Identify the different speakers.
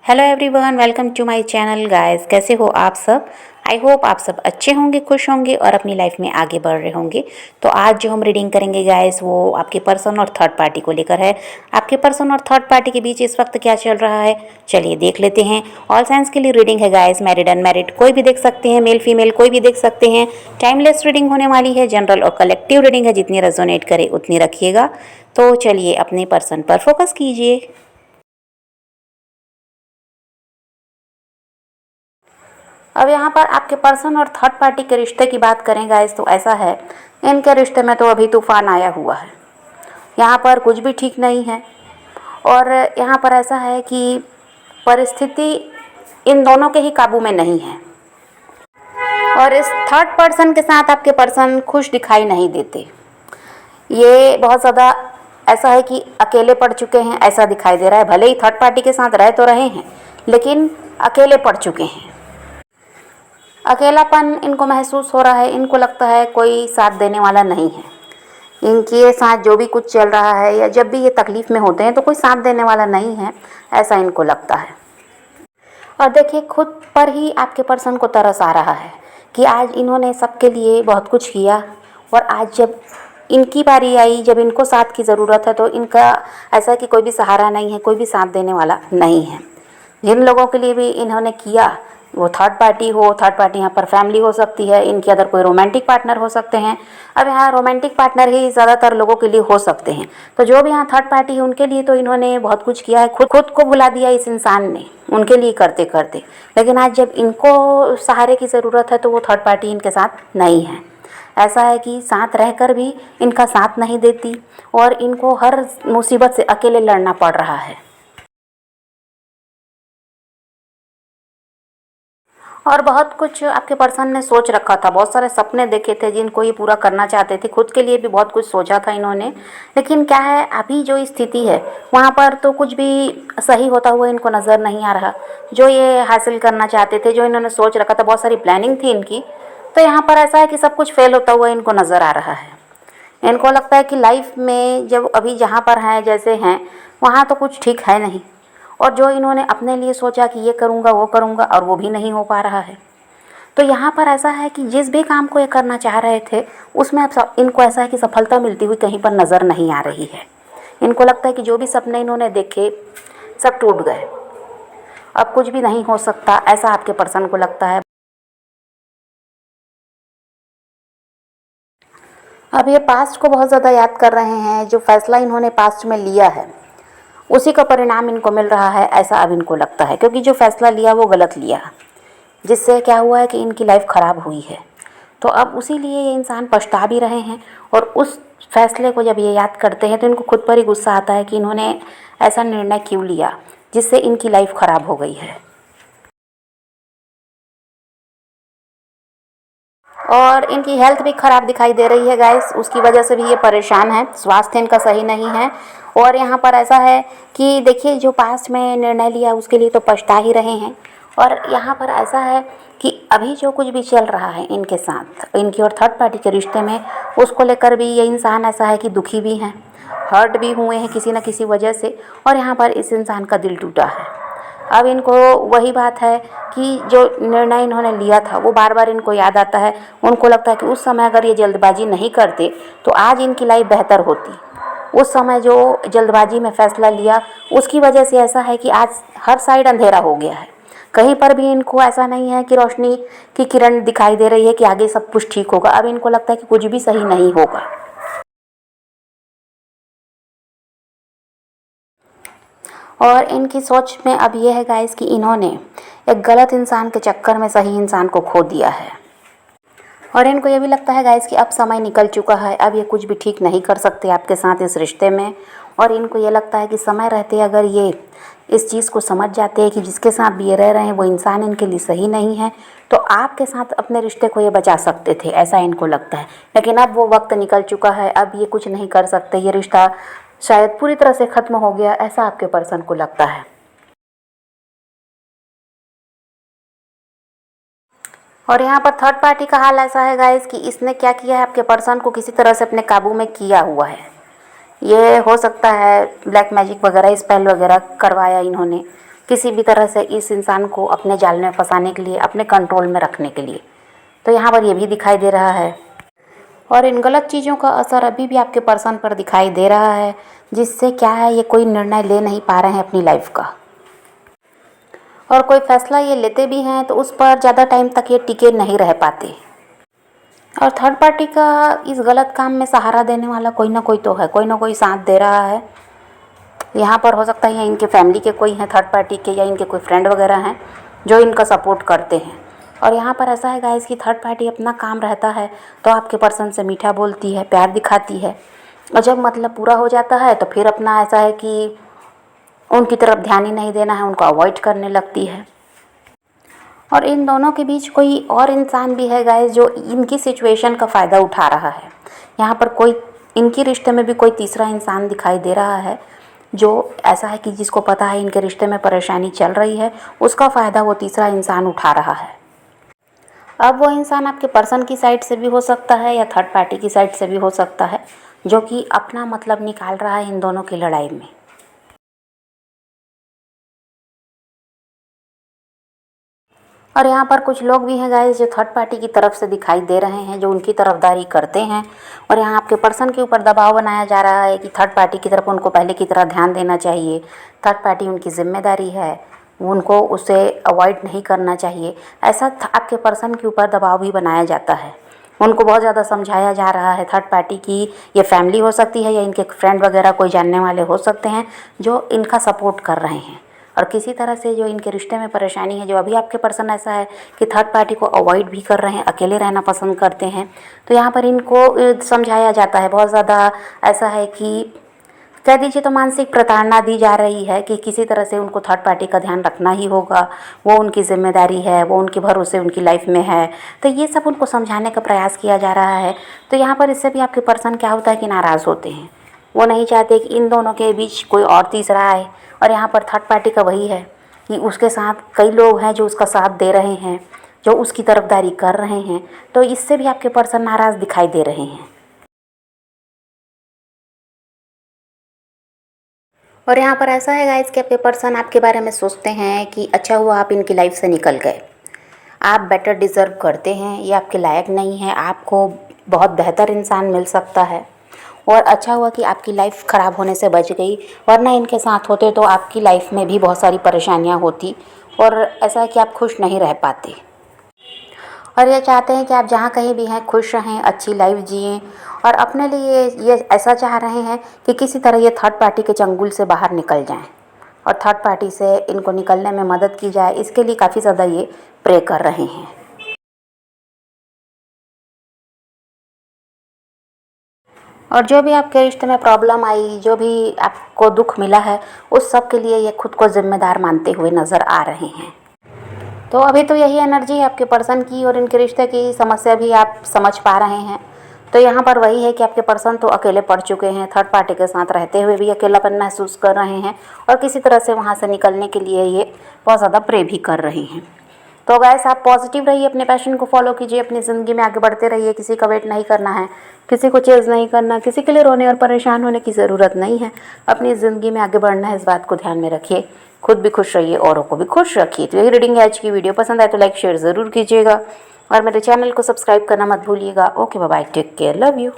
Speaker 1: Hello everyone, welcome to my channel guys. कैसे हो आप सब? आई होप आप सब अच्छे होंगे, खुश होंगे और अपनी लाइफ में आगे बढ़ रहे होंगे। तो आज जो हम रीडिंग करेंगे गाइस, वो आपके पर्सन और थर्ड पार्टी को लेकर है। आपके पर्सन और थर्ड पार्टी के बीच इस वक्त क्या चल रहा है, चलिए देख लेते हैं। ऑल साइंस के लिए रीडिंग है गाइस, मैरिड अनमैरिड कोई भी देख सकते हैं, मेल फीमेल कोई भी देख सकते हैं। टाइमलेस रीडिंग होने वाली है, जनरल और कलेक्टिव रीडिंग है, जितनी रेजोनेट करे उतनी रखिएगा। तो चलिए अपने पर्सन पर फोकस कीजिए। अब यहाँ पर आपके पर्सन और थर्ड पार्टी के रिश्ते की बात करें गाइस, तो ऐसा है, इनके रिश्ते में तो अभी तूफान आया हुआ है। यहाँ पर कुछ भी ठीक नहीं है। और यहाँ पर ऐसा है कि परिस्थिति इन दोनों के ही काबू में नहीं है। और इस थर्ड पर्सन के साथ आपके पर्सन खुश दिखाई नहीं देते। ये बहुत ज़्यादा ऐसा है कि अकेले पड़ चुके हैं, ऐसा दिखाई दे रहा है। भले ही थर्ड पार्टी के साथ रह तो रहे हैं, लेकिन अकेले पड़ चुके हैं। अकेलापन इनको महसूस हो रहा है। इनको लगता है कोई साथ देने वाला नहीं है। इनके साथ जो भी कुछ चल रहा है या जब भी ये तकलीफ़ में होते हैं तो कोई साथ देने वाला नहीं है, ऐसा इनको लगता है। और देखिए, खुद पर ही आपके पर्सन को तरस आ रहा है कि आज इन्होंने सबके लिए बहुत कुछ किया और आज जब इनकी बारी आई, जब इनको साथ की ज़रूरत है, तो इनका ऐसा कि कोई भी सहारा नहीं है, कोई भी साथ देने वाला नहीं है। जिन लोगों के लिए भी इन्होंने किया, वो थर्ड पार्टी हो, थर्ड पार्टी यहाँ पर फैमिली हो सकती है, इनके अदर कोई रोमांटिक पार्टनर हो सकते हैं। अब यहाँ रोमांटिक पार्टनर ही ज़्यादातर लोगों के लिए हो सकते हैं। तो जो भी यहाँ थर्ड पार्टी है, उनके लिए तो इन्होंने बहुत कुछ किया है। खुद खुद को भुला दिया इस इंसान ने उनके लिए करते करते। लेकिन आज जब इनको सहारे की ज़रूरत है, तो वो थर्ड पार्टी इनके साथ नहीं है। ऐसा है कि साथ रहकर भी इनका साथ नहीं देती और इनको हर मुसीबत से अकेले लड़ना पड़ रहा है। और बहुत कुछ आपके पर्सन ने सोच रखा था, बहुत सारे सपने देखे थे जिनको ये पूरा करना चाहते थे। खुद के लिए भी बहुत कुछ सोचा था इन्होंने। लेकिन क्या है, अभी जो स्थिति है वहाँ पर तो कुछ भी सही होता हुआ इनको नज़र नहीं आ रहा। जो ये हासिल करना चाहते थे, जो इन्होंने सोच रखा था, बहुत सारी प्लानिंग थी इनकी, तो यहाँ पर ऐसा है कि सब कुछ फेल होता हुआ इनको नज़र आ रहा है। इनको लगता है कि लाइफ में जब अभी जहाँ पर हैं, जैसे हैं, वहाँ तो कुछ ठीक है नहीं। और जो इन्होंने अपने लिए सोचा कि ये करूँगा वो करूँगा, और वो भी नहीं हो पा रहा है। तो यहाँ पर ऐसा है कि जिस भी काम को ये करना चाह रहे थे, उसमें अब इनको ऐसा है कि सफलता मिलती हुई कहीं पर नज़र नहीं आ रही है। इनको लगता है कि जो भी सपने इन्होंने देखे सब टूट गए, अब कुछ भी नहीं हो सकता, ऐसा आपके पर्सन को लगता है। अब ये पास्ट को बहुत ज़्यादा याद कर रहे हैं। जो फैसला इन्होंने पास्ट में लिया है, उसी का परिणाम इनको मिल रहा है, ऐसा अब इनको लगता है। क्योंकि जो फैसला लिया वो गलत लिया, जिससे क्या हुआ है कि इनकी लाइफ ख़राब हुई है। तो अब उसी लिए ये इंसान पछता भी रहे हैं। और उस फैसले को जब ये याद करते हैं, तो इनको खुद पर ही गुस्सा आता है कि इन्होंने ऐसा निर्णय क्यों लिया जिससे इनकी लाइफ ख़राब हो गई है। और इनकी हेल्थ भी ख़राब दिखाई दे रही है गाइस। उसकी वजह से भी ये परेशान है, स्वास्थ्य इनका सही नहीं है। और यहाँ पर ऐसा है कि देखिए, जो पास्ट में निर्णय लिया उसके लिए तो पछता ही रहे हैं। और यहाँ पर ऐसा है कि अभी जो कुछ भी चल रहा है इनके साथ, इनकी और थर्ड पार्टी के रिश्ते में, उसको लेकर भी ये इंसान ऐसा है कि दुखी भी हैं, हर्ट भी हुए हैं किसी न किसी वजह से। और यहाँ पर इस इंसान का दिल टूटा है। अब इनको वही बात है कि जो निर्णय इन्होंने लिया था वो बार बार इनको याद आता है। उनको लगता है कि उस समय अगर ये जल्दबाजी नहीं करते तो आज इनकी लाइफ बेहतर होती। उस समय जो जल्दबाजी में फ़ैसला लिया, उसकी वजह से ऐसा है कि आज हर साइड अंधेरा हो गया है। कहीं पर भी इनको ऐसा नहीं है कि रोशनी की किरण दिखाई दे रही है कि आगे सब कुछ ठीक होगा। अब इनको लगता है कि कुछ भी सही नहीं होगा। और इनकी सोच में अब यह है गाइस कि इन्होंने एक गलत इंसान के चक्कर में सही इंसान को खो दिया है। और इनको ये भी लगता है गाइस कि अब समय निकल चुका है, अब ये कुछ भी ठीक नहीं कर सकते आपके साथ इस रिश्ते में। और इनको ये लगता है कि समय रहते अगर ये इस चीज़ को समझ जाते हैं कि जिसके साथ भी ये रह रहे हैं वो इंसान इनके लिए सही नहीं है, तो आपके साथ अपने रिश्ते को ये बचा सकते थे, ऐसा इनको लगता है। लेकिन अब वो वक्त निकल चुका है, अब ये कुछ नहीं कर सकते। ये रिश्ता शायद पूरी तरह से ख़त्म हो गया, ऐसा आपके पर्सन को लगता है। और यहाँ पर थर्ड पार्टी का हाल ऐसा है गाइस कि इसने क्या किया है, आपके पर्सन को किसी तरह से अपने काबू में किया हुआ है। ये हो सकता है ब्लैक मैजिक वगैरह, स्पेल वगैरह करवाया इन्होंने, किसी भी तरह से इस इंसान को अपने जाल में फंसाने के लिए, अपने कंट्रोल में रखने के लिए। तो यहाँ पर ये भी दिखाई दे रहा है। और इन गलत चीज़ों का असर अभी भी आपके पर्सन पर दिखाई दे रहा है, जिससे क्या है, ये कोई निर्णय ले नहीं पा रहे हैं अपनी लाइफ का। और कोई फैसला ये लेते भी हैं तो उस पर ज़्यादा टाइम तक ये टिके नहीं रह पाते। और थर्ड पार्टी का इस गलत काम में सहारा देने वाला कोई ना कोई तो है, कोई ना कोई साथ दे रहा है। यहाँ पर हो सकता है इनके फैमिली के कोई हैं थर्ड पार्टी के, या इनके कोई फ्रेंड वगैरह हैं जो इनका सपोर्ट करते हैं। और यहाँ पर ऐसा है गाइस कि थर्ड पार्टी अपना काम रहता है तो आपके पर्सन से मीठा बोलती है, प्यार दिखाती है, और जब मतलब पूरा हो जाता है तो फिर अपना ऐसा है कि उनकी तरफ ध्यान ही नहीं देना है, उनको अवॉइड करने लगती है। और इन दोनों के बीच कोई और इंसान भी है गाइस जो इनकी सिचुएशन का फ़ायदा उठा रहा है। यहाँ पर कोई इनके रिश्ते में भी कोई तीसरा इंसान दिखाई दे रहा है जो ऐसा है कि जिसको पता है इनके रिश्ते में परेशानी चल रही है, उसका फ़ायदा वो तीसरा इंसान उठा रहा है। अब वो इंसान आपके पर्सन की साइड से भी हो सकता है या थर्ड पार्टी की साइड से भी हो सकता है, जो कि अपना मतलब निकाल रहा है इन दोनों की लड़ाई में। और यहाँ पर कुछ लोग भी हैं गाइस जो थर्ड पार्टी की तरफ से दिखाई दे रहे हैं, जो उनकी तरफदारी करते हैं। और यहाँ आपके पर्सन के ऊपर दबाव बनाया जा रहा है कि थर्ड पार्टी की तरफ उनको पहले की तरह ध्यान देना चाहिए, थर्ड पार्टी उनकी जिम्मेदारी है, उनको उसे अवॉइड नहीं करना चाहिए। ऐसा आपके पर्सन के ऊपर दबाव भी बनाया जाता है। उनको बहुत ज़्यादा समझाया जा रहा है थर्ड पार्टी की ये फैमिली हो सकती है या इनके फ्रेंड वगैरह कोई जानने वाले हो सकते हैं जो इनका सपोर्ट कर रहे हैं। और किसी तरह से जो इनके रिश्ते में परेशानी है, जो अभी आपके पर्सन ऐसा है कि थर्ड पार्टी को अवॉइड भी कर रहे हैं, अकेले रहना पसंद करते हैं, तो यहाँ पर इनको समझाया जाता है। बहुत ज़्यादा ऐसा है कि कह दीजिए तो मानसिक प्रताड़ना दी जा रही है कि किसी तरह से उनको थर्ड पार्टी का ध्यान रखना ही होगा, वो उनकी जिम्मेदारी है, वो उनके भरोसे उनकी लाइफ में है। तो ये सब उनको समझाने का प्रयास किया जा रहा है। तो यहाँ पर इससे भी आपके पर्सन क्या होता है कि नाराज़ होते हैं, वो नहीं चाहते कि इन दोनों के बीच कोई और तीसरा आए। और यहाँ पर थर्ड पार्टी का वही है कि उसके साथ कई लोग हैं जो उसका साथ दे रहे हैं, जो उसकी तरफदारी कर रहे हैं। तो इससे भी आपके पर्सन नाराज़ दिखाई दे रहे हैं। और यहाँ पर ऐसा है गाइस कि आपके पर्सन आपके बारे में सोचते हैं कि अच्छा हुआ आप इनकी लाइफ से निकल गए, आप बेटर डिज़र्व करते हैं, ये आपके लायक नहीं है, आपको बहुत बेहतर इंसान मिल सकता है। और अच्छा हुआ कि आपकी लाइफ ख़राब होने से बच गई, वरना इनके साथ होते तो आपकी लाइफ में भी बहुत सारी परेशानियाँ होती और ऐसा है कि आप खुश नहीं रह पाते। और ये चाहते हैं कि आप जहाँ कहीं भी हैं खुश रहें, अच्छी लाइफ जिएं। और अपने लिए ये ऐसा चाह रहे हैं कि किसी तरह ये थर्ड पार्टी के चंगुल से बाहर निकल जाएं और थर्ड पार्टी से इनको निकलने में मदद की जाए, इसके लिए काफ़ी ज़्यादा ये प्रे कर रहे हैं। और जो भी आपके रिश्ते में प्रॉब्लम आई, जो भी आपको दुख मिला है, उस सब के लिए ये खुद को जिम्मेदार मानते हुए नज़र आ रहे हैं। तो अभी तो यही एनर्जी है आपके पर्सन की, और इनके रिश्ते की समस्या भी आप समझ पा रहे हैं। तो यहाँ पर वही है कि आपके पर्सन तो अकेले पड़ चुके हैं, थर्ड पार्टी के साथ रहते हुए भी अकेलापन महसूस कर रहे हैं, और किसी तरह से वहाँ से निकलने के लिए ये बहुत ज़्यादा प्रे भी कर रहे हैं। तो गाइस आप पॉजिटिव रहिए, अपने पैशन को फॉलो कीजिए, अपनी ज़िंदगी में आगे बढ़ते रहिए। किसी का वेट नहीं करना है, किसी को चेज़ नहीं करना, किसी के लिए रोने और परेशान होने की ज़रूरत नहीं है। अपनी ज़िंदगी में आगे बढ़ना है, इस बात को ध्यान में रखिए। खुद भी खुश रहिए, औरों को भी खुश रखिए। तो यही रीडिंग है आज की। वीडियो पसंद आए तो लाइक शेयर ज़रूर कीजिएगा और मेरे चैनल को सब्सक्राइब करना मत भूलिएगा। Okay bye, take care, love you.